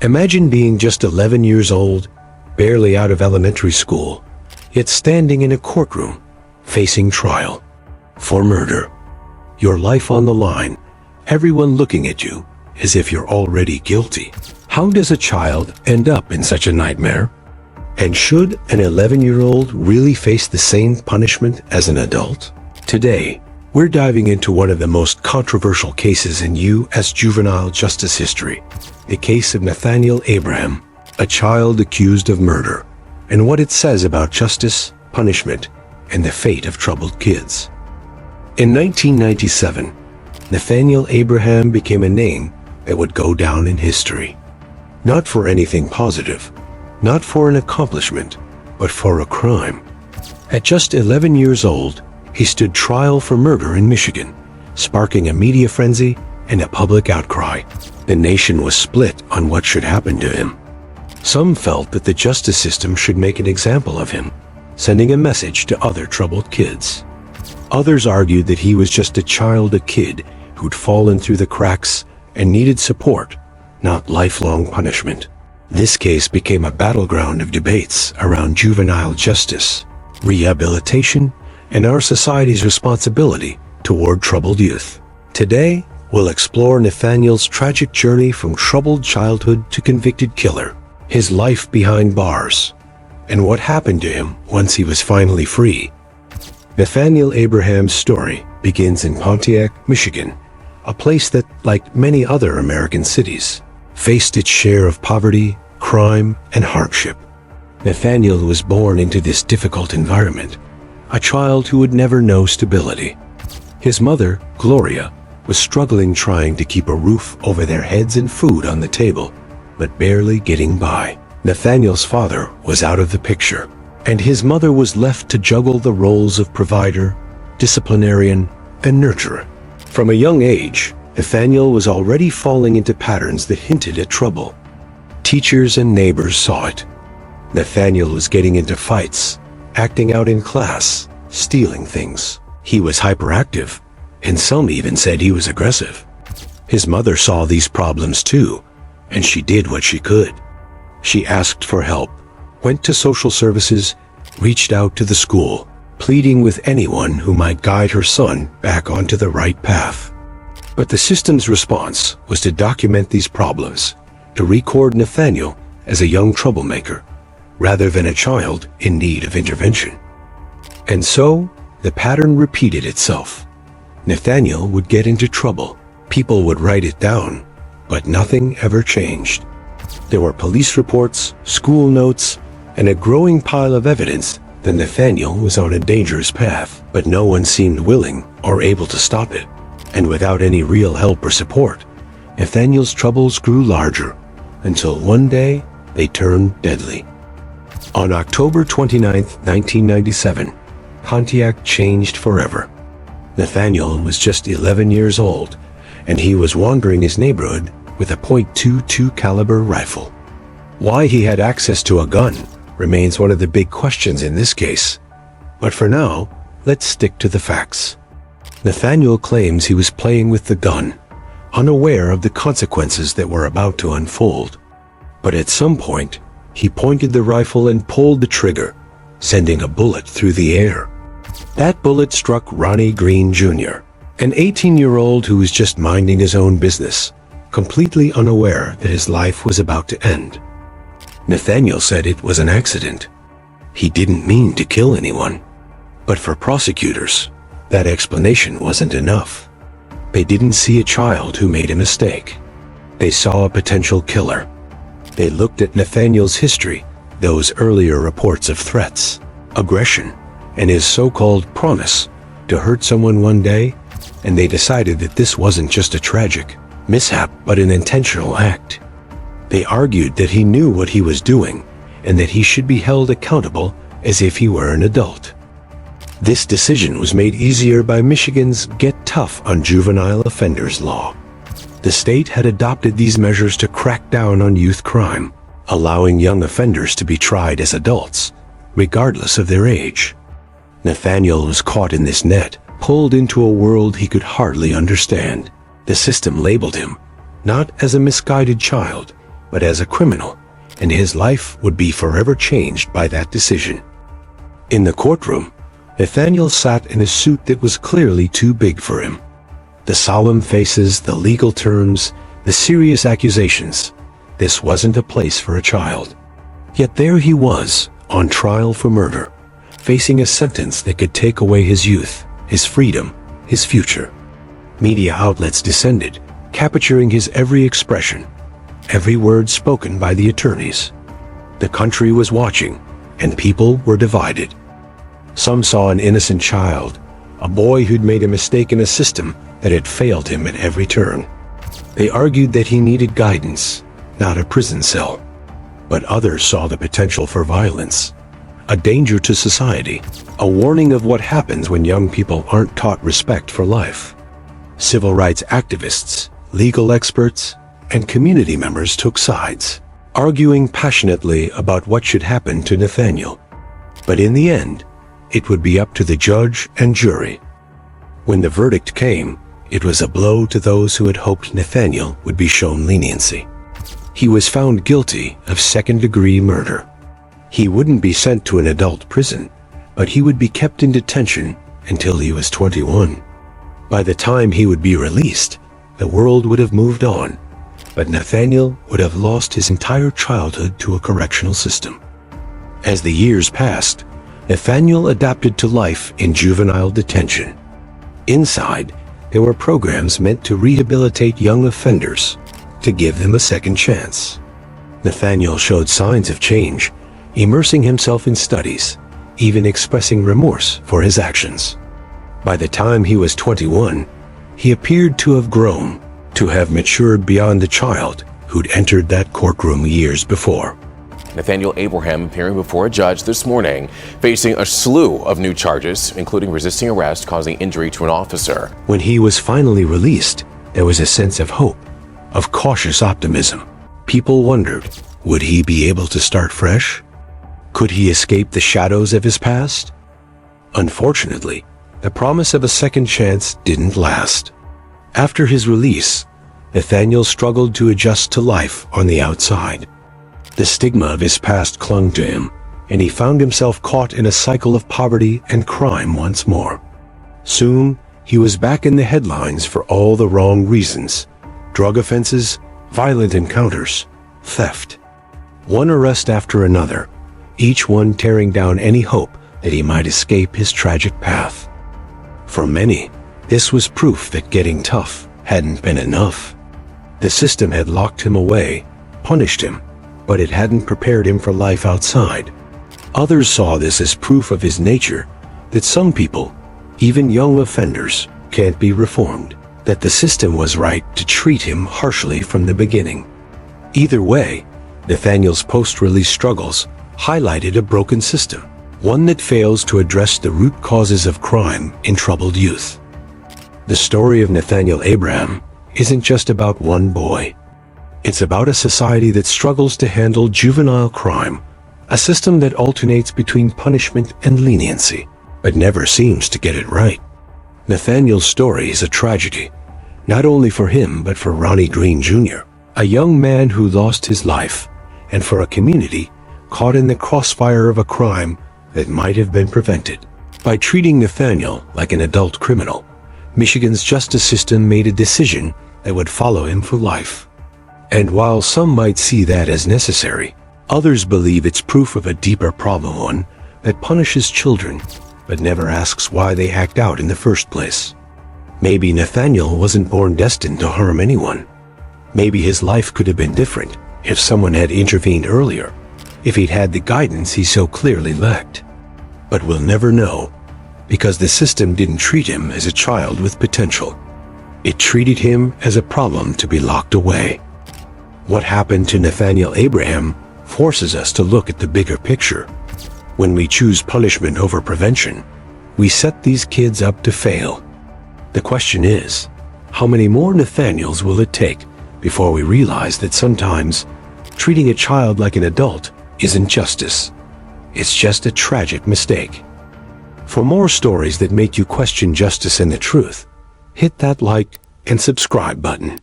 Imagine being just 11 years old, barely out of elementary school, yet standing in a courtroom, facing trial for murder. Your life on the line, everyone looking at you as if you're already guilty. How does a child end up in such a nightmare? And should an 11-year-old really face the same punishment as an adult? Today, we're diving into one of the most controversial cases in U.S. juvenile justice history, the case of Nathaniel Abraham, a child accused of murder, and what it says about justice, punishment, and the fate of troubled kids. In 1997, Nathaniel Abraham became a name that would go down in history. Not for anything positive, not for an accomplishment, but for a crime. At just 11 years old, he stood trial for murder in Michigan, sparking a media frenzy and a public outcry. The nation was split on what should happen to him. Some felt that the justice system should make an example of him, sending a message to other troubled kids. Others argued that he was just a kid who'd fallen through the cracks and needed support, not lifelong punishment. This case became a battleground of debates around juvenile justice, rehabilitation, and our society's responsibility toward troubled youth. Today, we'll explore Nathaniel's tragic journey from troubled childhood to convicted killer, his life behind bars, and what happened to him once he was finally free. Nathaniel Abraham's story begins in Pontiac, Michigan, a place that, like many other American cities, faced its share of poverty, crime, and hardship. Nathaniel was born into this difficult environment, a child who would never know stability. His mother, Gloria, was struggling trying to keep a roof over their heads and food on the table, but barely getting by. Nathaniel's father was out of the picture, and his mother was left to juggle the roles of provider, disciplinarian, and nurturer. From a young age, Nathaniel was already falling into patterns that hinted at trouble. Teachers and neighbors saw it. Nathaniel was getting into fights, acting out in class, stealing things. He was hyperactive, and some even said he was aggressive. His mother saw these problems too, and she did what she could. She asked for help, went to social services, reached out to the school, pleading with anyone who might guide her son back onto the right path. But the system's response was to document these problems, to record Nathaniel as a young troublemaker, rather than a child in need of intervention. And so, the pattern repeated itself. Nathaniel would get into trouble. People would write it down, but nothing ever changed. There were police reports, school notes, and a growing pile of evidence that Nathaniel was on a dangerous path, but no one seemed willing or able to stop it. And without any real help or support, Nathaniel's troubles grew larger, until one day they turned deadly. On October 29, 1997, Pontiac changed forever. Nathaniel was just 11 years old, and he was wandering his neighborhood with a .22 caliber rifle. Why he had access to a gun remains one of the big questions in this case. But for now, let's stick to the facts. Nathaniel claims he was playing with the gun, unaware of the consequences that were about to unfold. But at some point, he pointed the rifle and pulled the trigger, sending a bullet through the air. That bullet struck Ronnie Green Jr., an 18-year-old who was just minding his own business, completely unaware that his life was about to end. Nathaniel said it was an accident. He didn't mean to kill anyone. But for prosecutors, that explanation wasn't enough. They didn't see a child who made a mistake. They saw a potential killer. They looked at Nathaniel's history, those earlier reports of threats, aggression, and his so-called promise to hurt someone one day, and they decided that this wasn't just a tragic mishap, but an intentional act. They argued that he knew what he was doing, and that he should be held accountable as if he were an adult. This decision was made easier by Michigan's Get Tough on Juvenile Offenders law. The state had adopted these measures to crack down on youth crime, allowing young offenders to be tried as adults, regardless of their age. Nathaniel was caught in this net, pulled into a world he could hardly understand. The system labeled him, not as a misguided child, but as a criminal, and his life would be forever changed by that decision. In the courtroom, Nathaniel sat in a suit that was clearly too big for him. The solemn faces, the legal terms, the serious accusations. This wasn't a place for a child. Yet there he was, on trial for murder, facing a sentence that could take away his youth, his freedom, his future. Media outlets descended, capturing his every expression, every word spoken by the attorneys. The country was watching, and people were divided. Some saw an innocent child, a boy who'd made a mistake in a system that had failed him at every turn. They argued that he needed guidance, not a prison cell. But others saw the potential for violence, a danger to society, a warning of what happens when young people aren't taught respect for life. Civil rights activists, legal experts, and community members took sides, arguing passionately about what should happen to Nathaniel. But in the end, it would be up to the judge and jury. When the verdict came, it was a blow to those who had hoped Nathaniel would be shown leniency. He was found guilty of second-degree murder. He wouldn't be sent to an adult prison, but he would be kept in detention until he was 21. By the time he would be released, the world would have moved on, but Nathaniel would have lost his entire childhood to a correctional system. As the years passed, Nathaniel adapted to life in juvenile detention. Inside, there were programs meant to rehabilitate young offenders, to give them a second chance. Nathaniel showed signs of change, immersing himself in studies, even expressing remorse for his actions. By the time he was 21, he appeared to have grown, to have matured beyond the child who'd entered that courtroom years before. Nathaniel Abraham appearing before a judge this morning, facing a slew of new charges, including resisting arrest causing injury to an officer. When he was finally released, there was a sense of hope, of cautious optimism. People wondered, would he be able to start fresh? Could he escape the shadows of his past? Unfortunately, the promise of a second chance didn't last. After his release, Nathaniel struggled to adjust to life on the outside. The stigma of his past clung to him, and he found himself caught in a cycle of poverty and crime once more. Soon, he was back in the headlines for all the wrong reasons: drug offenses, violent encounters, theft. One arrest after another, each one tearing down any hope that he might escape his tragic path. For many, this was proof that getting tough hadn't been enough. The system had locked him away, punished him, but it hadn't prepared him for life outside. Others saw this as proof of his nature, that some people, even young offenders, can't be reformed, that the system was right to treat him harshly from the beginning. Either way, Nathaniel's post-release struggles highlighted a broken system, one that fails to address the root causes of crime in troubled youth. The story of Nathaniel Abraham isn't just about one boy. It's about a society that struggles to handle juvenile crime, a system that alternates between punishment and leniency, but never seems to get it right. Nathaniel's story is a tragedy, not only for him but for Ronnie Green Jr., a young man who lost his life, and for a community caught in the crossfire of a crime that might have been prevented. By treating Nathaniel like an adult criminal, Michigan's justice system made a decision that would follow him for life. And while some might see that as necessary, others believe it's proof of a deeper problem, one that punishes children, but never asks why they act out in the first place. Maybe Nathaniel wasn't born destined to harm anyone. Maybe his life could have been different if someone had intervened earlier, if he'd had the guidance he so clearly lacked. But we'll never know, because the system didn't treat him as a child with potential. It treated him as a problem to be locked away. What happened to Nathaniel Abraham forces us to look at the bigger picture. When we choose punishment over prevention, we set these kids up to fail. The question is, how many more Nathaniels will it take before we realize that sometimes treating a child like an adult isn't justice? It's just a tragic mistake. For more stories that make you question justice and the truth, hit that like and subscribe button.